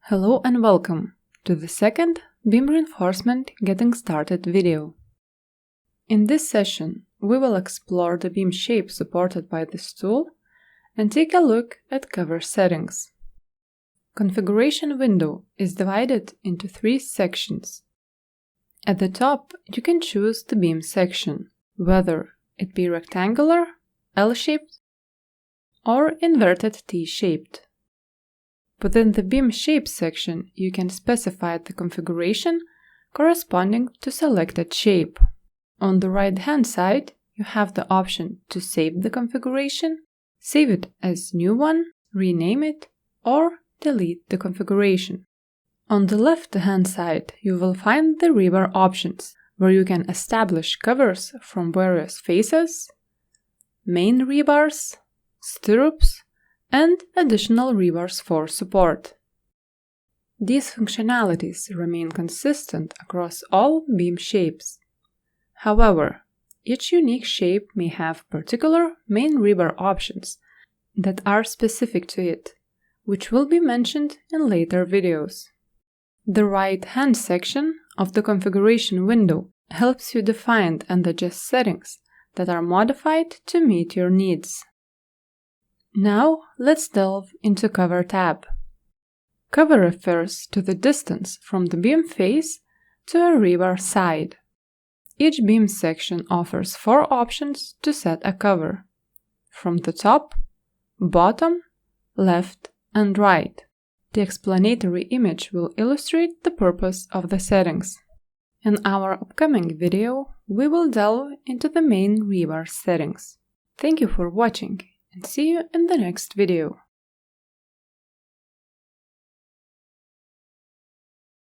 Hello and welcome to the second beam reinforcement getting started video. In this session, we will explore the beam shape supported by this tool and take a look at cover settings. Configuration window is divided into three sections. At the top, you can choose the beam section, whether it be rectangular, L-shaped, or inverted T-shaped. Within the beam shape section, you can specify the configuration corresponding to selected shape. On the right-hand side, you have the option to save the configuration, save it as new one, rename it, or delete the configuration. On the left-hand side, you will find the rebar options, where you can establish covers from various faces, main rebars, stirrups, and additional rebars for support. These functionalities remain consistent across all beam shapes. However, each unique shape may have particular main rebar options that are specific to it, which will be mentioned in later videos. The right-hand section of the configuration window helps you define and adjust settings that are modified to meet your needs. Now, let's delve into Cover tab. Cover refers to the distance from the beam face to a rebar side. Each beam section offers four options to set a cover, from the top, bottom, left, and right. The explanatory image will illustrate the purpose of the settings. In our upcoming video, we will delve into the main rebar settings. Thank you for watching, and see you in the next video.